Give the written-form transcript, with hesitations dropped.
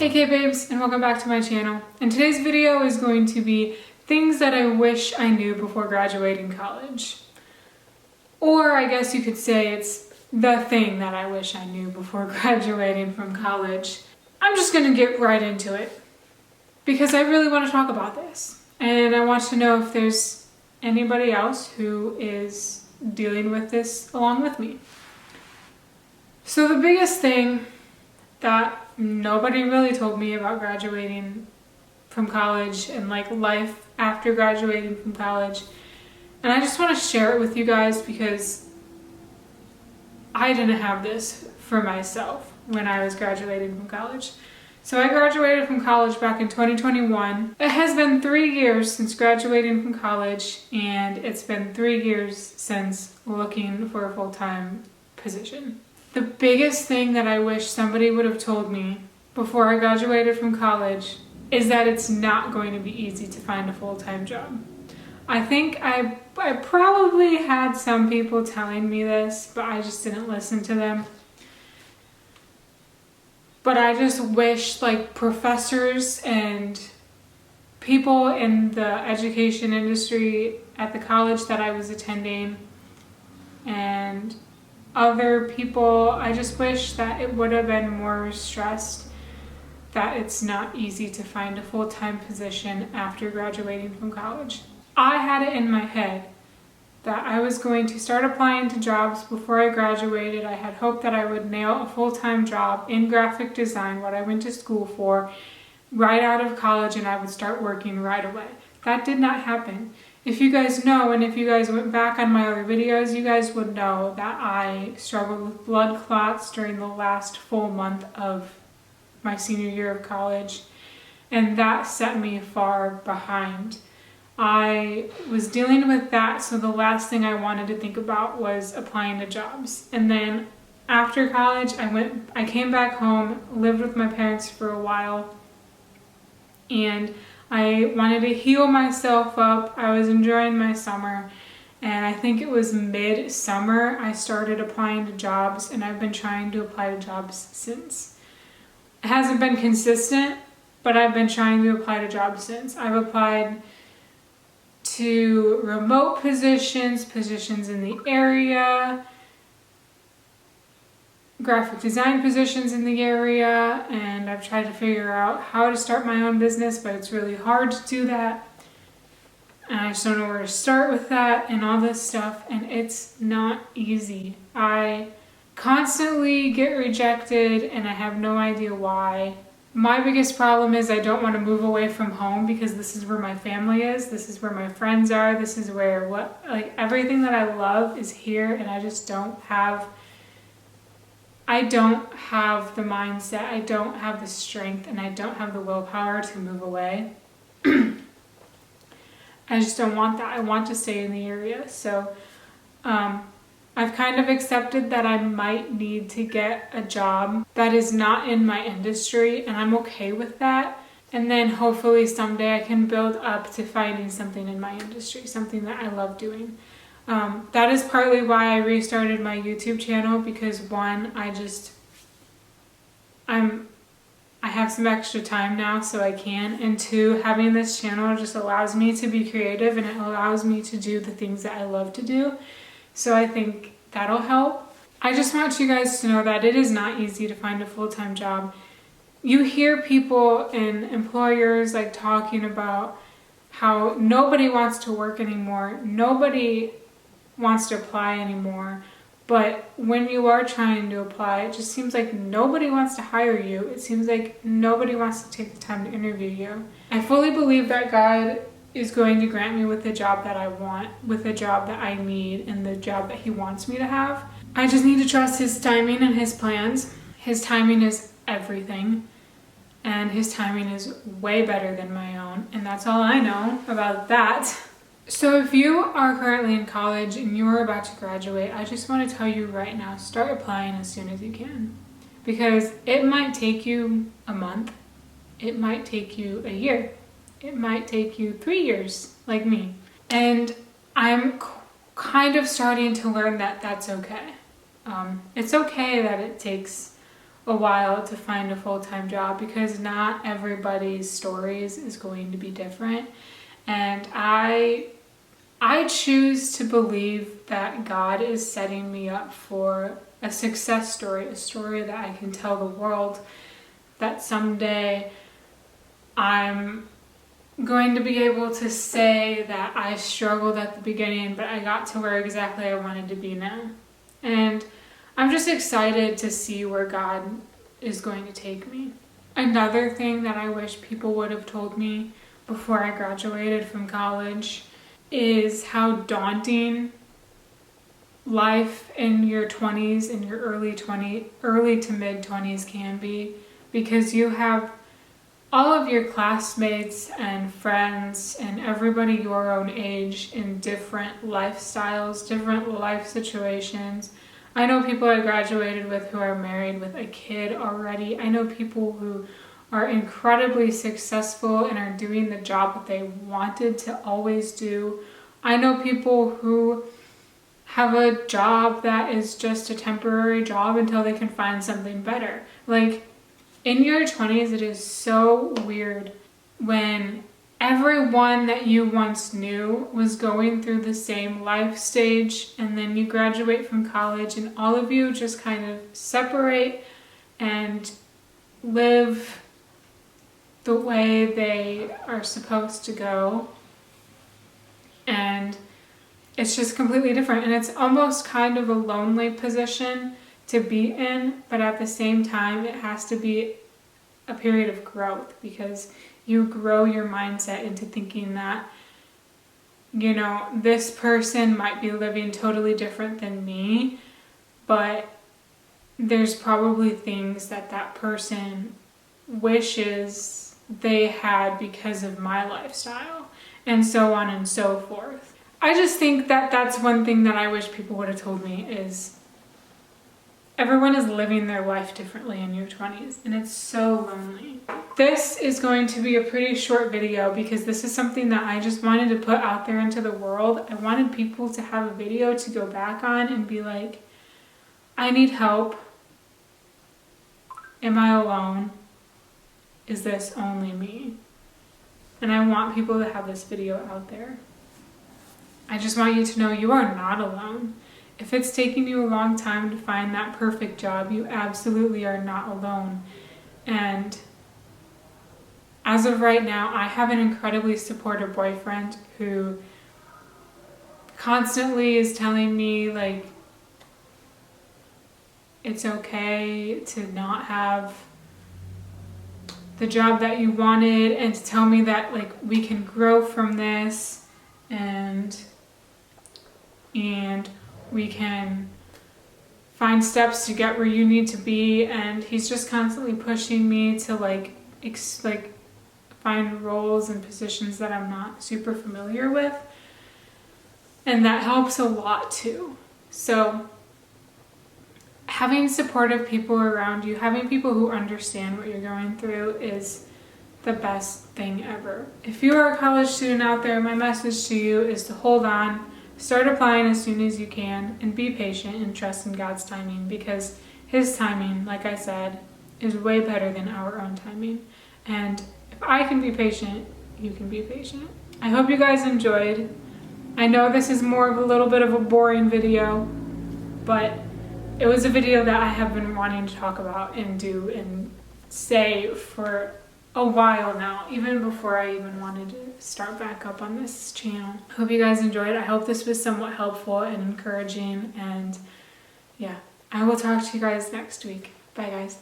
Hey babes, and welcome back to my channel. And today's video is going to be things that I wish I knew before graduating college. Or I guess you could say it's the thing that I wish I knew before graduating from college. I'm just gonna get right into it because I really want to talk about this. And I want to know if there's anybody else who is dealing with this along with me. So the biggest thing that nobody really told me about graduating from college and like life after graduating from college, and I just want to share it with you guys because I didn't have this for myself when I was graduating from college. So I graduated from college back in 2021. It has been 3 years since graduating from college, and it's been 3 years since looking for a full-time position. The biggest thing that I wish somebody would have told me before I graduated from college is that it's not going to be easy to find a full-time job. I think I probably had some people telling me this, but I just didn't listen to them. But I just wish like professors and people in the education industry at the college that I was attending and other people, I just wish that it would have been more stressed that it's not easy to find a full-time position after graduating from college. I had it in my head that I was going to start applying to jobs before I graduated. I had hoped that I would nail a full-time job in graphic design, what I went to school for, right out of college, and I would start working right away. That did not happen. If you guys know, and if you guys went back on my other videos, you guys would know that I struggled with blood clots during the last full month of my senior year of college, and that set me far behind. I was dealing with that, so the last thing I wanted to think about was applying to jobs. And then after college, I came back home, lived with my parents for a while, and I wanted to heal myself up. I was enjoying my summer, and I think it was mid-summer I started applying to jobs, and I've been trying to apply to jobs since. It hasn't been consistent, but I've been trying to apply to jobs since. I've applied to remote positions in the area, graphic design positions in the area, and I've tried to figure out how to start my own business, but it's really hard to do that. And I just don't know where to start with that and all this stuff, and it's not easy. I constantly get rejected and I have no idea why. My biggest problem is I don't want to move away from home because this is where my family is, this is where my friends are, this is where everything that I love is here, and I just don't have the mindset, I don't have the strength, and I don't have the willpower to move away. I just don't want that. I want to stay in the area. So I've kind of accepted that I might need to get a job that is not in my industry, and I'm okay with that. And then hopefully someday I can build up to finding something in my industry, something that I love doing. That is partly why I restarted my YouTube channel, because one, I have some extra time now, so I can, and two, having this channel just allows me to be creative and it allows me to do the things that I love to do. So I think that'll help. I just want you guys to know that it is not easy to find a full-time job. You hear people and employers like talking about how nobody wants to work anymore, nobody wants to apply anymore, but when you are trying to apply, it just seems like nobody wants to hire you. It seems like nobody wants to take the time to interview you. I fully believe that God is going to grant me with the job that I want, with the job that I need, and the job that He wants me to have. I just need to trust His timing and His plans. His timing is everything, and His timing is way better than my own, and that's all I know about that. So if you are currently in college and you are about to graduate, I just want to tell you right now, start applying as soon as you can. Because it might take you a month, it might take you a year, it might take you 3 years, like me. And I'm kind of starting to learn that that's okay. It's okay that it takes a while to find a full-time job, because not everybody's stories is going to be different. And I choose to believe that God is setting me up for a success story, a story that I can tell the world, that someday I'm going to be able to say that I struggled at the beginning, but I got to where exactly I wanted to be now. And I'm just excited to see where God is going to take me. Another thing that I wish people would have told me before I graduated from college is how daunting life in your 20s, in your early to mid 20s can be, because you have all of your classmates and friends and everybody your own age in different lifestyles, different life situations. I know people I graduated with who are married with a kid already. I know people who are incredibly successful and are doing the job that they wanted to always do. I know people who have a job that is just a temporary job until they can find something better. Like, in your 20s, it is so weird when everyone that you once knew was going through the same life stage, and then you graduate from college and all of you just kind of separate and live the way they are supposed to go. And it's just completely different. And it's almost kind of a lonely position to be in, but at the same time, it has to be a period of growth, because you grow your mindset into thinking that, you know, this person might be living totally different than me, but there's probably things that that person wishes they had because of my lifestyle, and so on and so forth. I just think that that's one thing that I wish people would have told me, is everyone is living their life differently in your 20s, and it's so lonely. This is going to be a pretty short video because this is something that I just wanted to put out there into the world. I wanted people to have a video to go back on and be like, I need help. Am I alone? Is this only me? And I want people to have this video out there. I just want you to know you are not alone. If it's taking you a long time to find that perfect job, you absolutely are not alone. And as of right now, I have an incredibly supportive boyfriend who constantly is telling me, like, it's okay to not have the job that you wanted, and to tell me that, like, we can grow from this, and we can find steps to get where you need to be. And he's just constantly pushing me to like find roles and positions that I'm not super familiar with, and that helps a lot too. So having supportive people around you, having people who understand what you're going through, is the best thing ever. If you are a college student out there, my message to you is to hold on. Start applying as soon as you can, and be patient and trust in God's timing, because His timing, like I said, is way better than our own timing. And if I can be patient, you can be patient. I hope you guys enjoyed. I know this is more of a little bit of a boring video, but it was a video that I have been wanting to talk about and do and say for a while now, even before I even wanted to start back up on this channel. Hope you guys enjoyed. I hope this was somewhat helpful and encouraging, and yeah, I will talk to you guys next week. Bye guys.